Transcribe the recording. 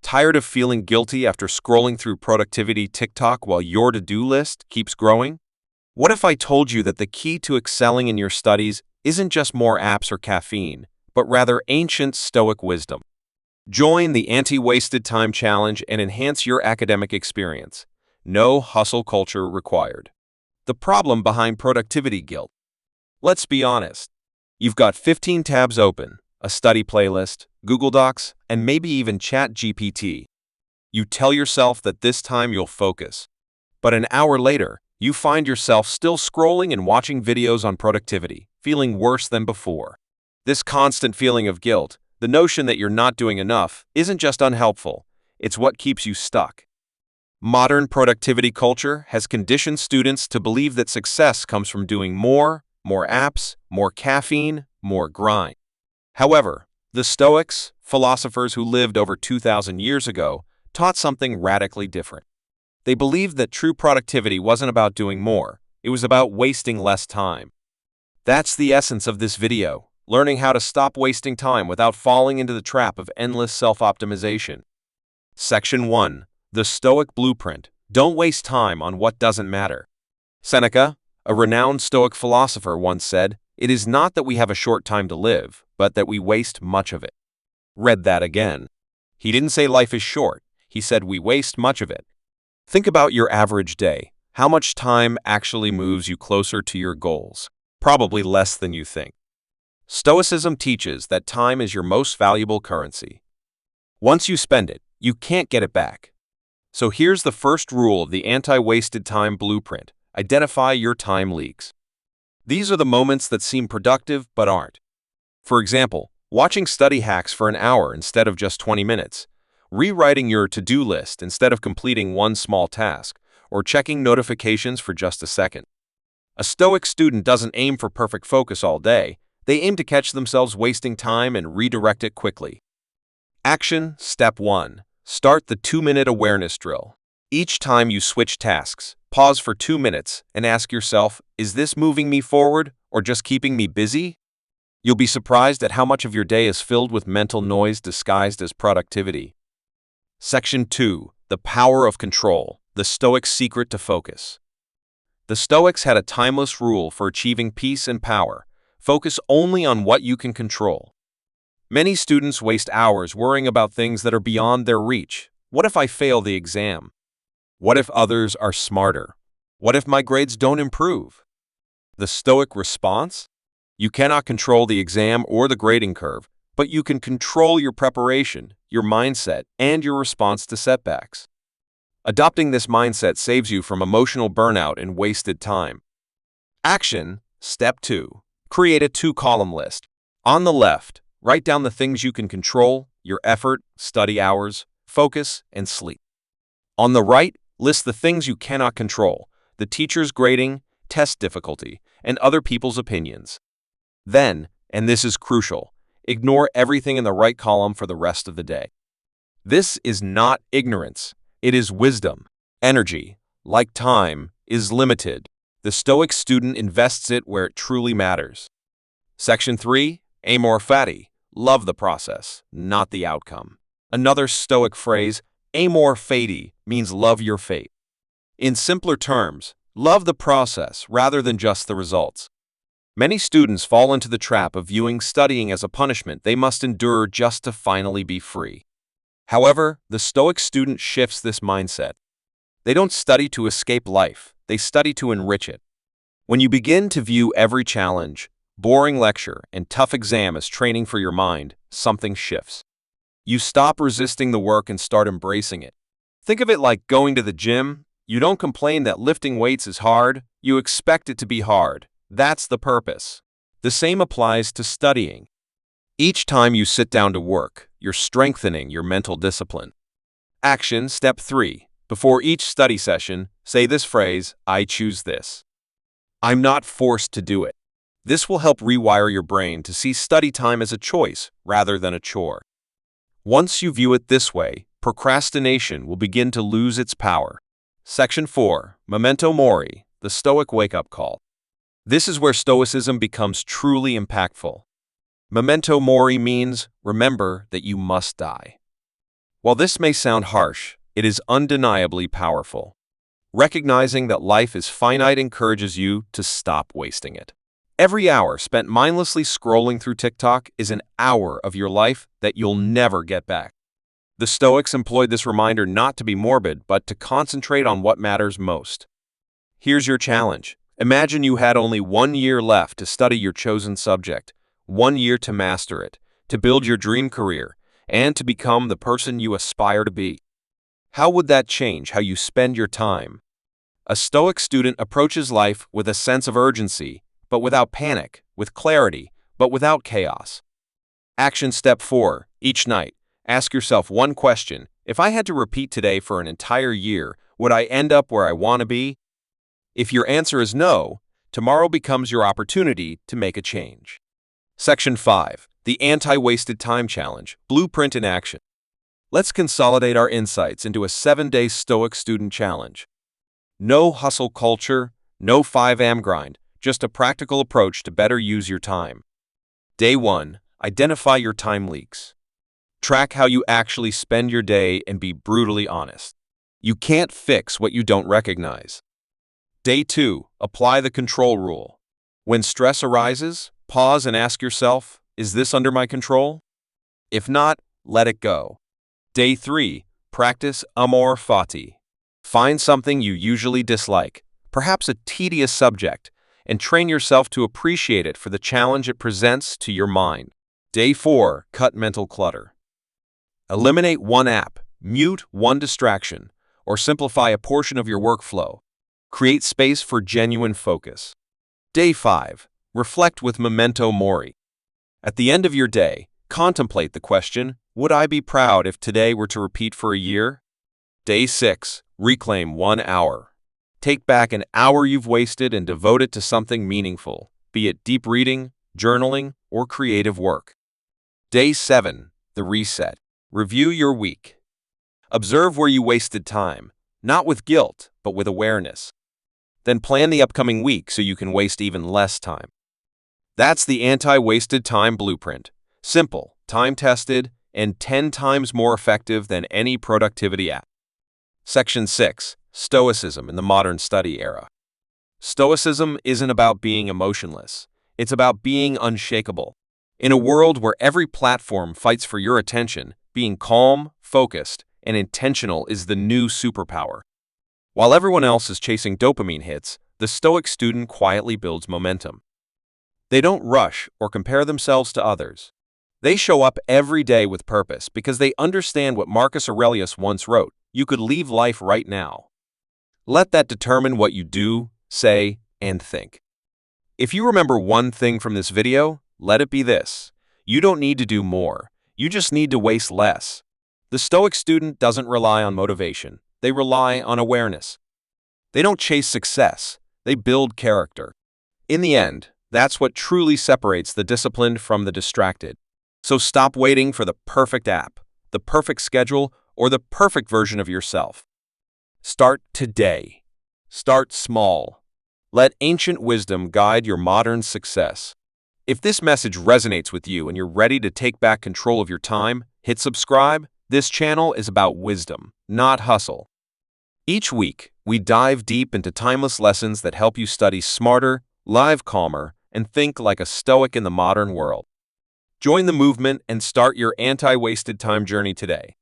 Tired of feeling guilty after scrolling through productivity TikTok while your to-do list keeps growing? What if I told you that the key to excelling in your studies isn't just more apps or caffeine, but rather ancient Stoic wisdom? Join the Anti-Wasted Time Challenge and enhance your academic experience. No hustle culture required. The problem behind productivity guilt. Let's be honest. You've got 15 tabs open, a study playlist, Google Docs, and maybe even ChatGPT. You tell yourself that this time you'll focus. But an hour later, you find yourself still scrolling and watching videos on productivity, feeling worse than before. This constant feeling of guilt, the notion that you're not doing enough, isn't just unhelpful, it's what keeps you stuck. Modern productivity culture has conditioned students to believe that success comes from doing more apps, more caffeine, more grind. However, the Stoics, philosophers who lived over 2,000 years ago, taught something radically different. They believed that true productivity wasn't about doing more, it was about wasting less time. That's the essence of this video, learning how to stop wasting time without falling into the trap of endless self-optimization. Section 1. The Stoic Blueprint. Don't waste time on what doesn't matter. Seneca, a renowned Stoic philosopher, once said, "It is not that we have a short time to live, but that we waste much of it." Read that again. He didn't say life is short, he said we waste much of it. Think about your average day. How much time actually moves you closer to your goals? Probably less than you think. Stoicism teaches that time is your most valuable currency. Once you spend it, you can't get it back. So here's the first rule of the anti-wasted time blueprint. Identify your time leaks. These are the moments that seem productive but aren't. For example, watching study hacks for an hour instead of just 20 minutes, rewriting your to-do list instead of completing one small task, or checking notifications for just a second. A Stoic student doesn't aim for perfect focus all day, they aim to catch themselves wasting time and redirect it quickly. Action Step 1. Start the 2-minute awareness drill. Each time you switch tasks, pause for 2 minutes and ask yourself, is this moving me forward or just keeping me busy? You'll be surprised at how much of your day is filled with mental noise disguised as productivity. Section 2. The Power of Control. The Stoics' Secret to Focus. The Stoics had a timeless rule for achieving peace and power. Focus only on what you can control. Many students waste hours worrying about things that are beyond their reach. What if I fail the exam? What if others are smarter? What if my grades don't improve? The Stoic response? You cannot control the exam or the grading curve, but you can control your preparation, your mindset, and your response to setbacks. Adopting this mindset saves you from emotional burnout and wasted time. Action Step 2. Create a 2-column list. On the left, write down the things you can control, your effort, study hours, focus, and sleep. On the right, list the things you cannot control, the teacher's grading, test difficulty, and other people's opinions. Then, and this is crucial, ignore everything in the right column for the rest of the day. This is not ignorance, it is wisdom. Energy, like time, is limited. The Stoic student invests it where it truly matters. Section 3. Amor Fati. Love the process, not the outcome. Another Stoic phrase, Amor Fati, means love your fate. In simpler terms, love the process rather than just the results. Many students fall into the trap of viewing studying as a punishment they must endure just to finally be free. However, the Stoic student shifts this mindset. They don't study to escape life, they study to enrich it. When you begin to view every challenge, boring lecture, and tough exam as training for your mind, something shifts. You stop resisting the work and start embracing it. Think of it like going to the gym. You don't complain that lifting weights is hard, you expect it to be hard. That's the purpose. The same applies to studying. Each time you sit down to work, you're strengthening your mental discipline. Action Step 3. Before each study session, say this phrase, I choose this. I'm not forced to do it. This will help rewire your brain to see study time as a choice rather than a chore. Once you view it this way, procrastination will begin to lose its power. Section 4. Memento Mori, the Stoic wake-up call. This is where Stoicism becomes truly impactful. Memento Mori means, remember that you must die. While this may sound harsh, it is undeniably powerful. Recognizing that life is finite encourages you to stop wasting it. Every hour spent mindlessly scrolling through TikTok is an hour of your life that you'll never get back. The Stoics employed this reminder not to be morbid, but to concentrate on what matters most. Here's your challenge. Imagine you had only 1 year left to study your chosen subject, 1 year to master it, to build your dream career, and to become the person you aspire to be. How would that change how you spend your time? A Stoic student approaches life with a sense of urgency, but without panic, with clarity, but without chaos. Action step 4. Each night, ask yourself one question. If I had to repeat today for an entire year, would I end up where I want to be? If your answer is no, tomorrow becomes your opportunity to make a change. Section 5. The Anti-Wasted Time Challenge, Blueprint in Action. Let's consolidate our insights into a 7-day Stoic student challenge. No hustle culture, no 5 AM grind, just a practical approach to better use your time. Day 1. Identify your time leaks. Track how you actually spend your day and be brutally honest. You can't fix what you don't recognize. Day 2. Apply the control rule. When stress arises, pause and ask yourself, is this under my control? If not, let it go. Day 3. Practice Amor, Fati. Find something you usually dislike, perhaps a tedious subject, and train yourself to appreciate it for the challenge it presents to your mind. Day 4. Cut mental clutter. Eliminate one app, mute one distraction, or simplify a portion of your workflow. Create space for genuine focus. Day 5. Reflect with Memento Mori. At the end of your day, contemplate the question, would I be proud if today were to repeat for a year? Day 6. Reclaim 1 hour. Take back an hour you've wasted and devote it to something meaningful, be it deep reading, journaling, or creative work. Day 7. The Reset. Review your week. Observe where you wasted time, not with guilt, but with awareness. Then plan the upcoming week so you can waste even less time. That's the Anti-Wasted Time Blueprint. Simple, time-tested, and 10 times more effective than any productivity app. Section 6. Stoicism in the Modern Study Era. Stoicism isn't about being emotionless. It's about being unshakable. In a world where every platform fights for your attention, being calm, focused, and intentional is the new superpower. While everyone else is chasing dopamine hits, the Stoic student quietly builds momentum. They don't rush or compare themselves to others. They show up every day with purpose because they understand what Marcus Aurelius once wrote, you could leave life right now. Let that determine what you do, say, and think. If you remember one thing from this video, let it be this. You don't need to do more. You just need to waste less. The Stoic student doesn't rely on motivation. They rely on awareness. They don't chase success. They build character. In the end, that's what truly separates the disciplined from the distracted. So stop waiting for the perfect app, the perfect schedule, or the perfect version of yourself. Start today. Start small. Let ancient wisdom guide your modern success. If this message resonates with you and you're ready to take back control of your time, hit subscribe. This channel is about wisdom, not hustle. Each week, we dive deep into timeless lessons that help you study smarter, live calmer, and think like a Stoic in the modern world. Join the movement and start your anti-wasted time journey today.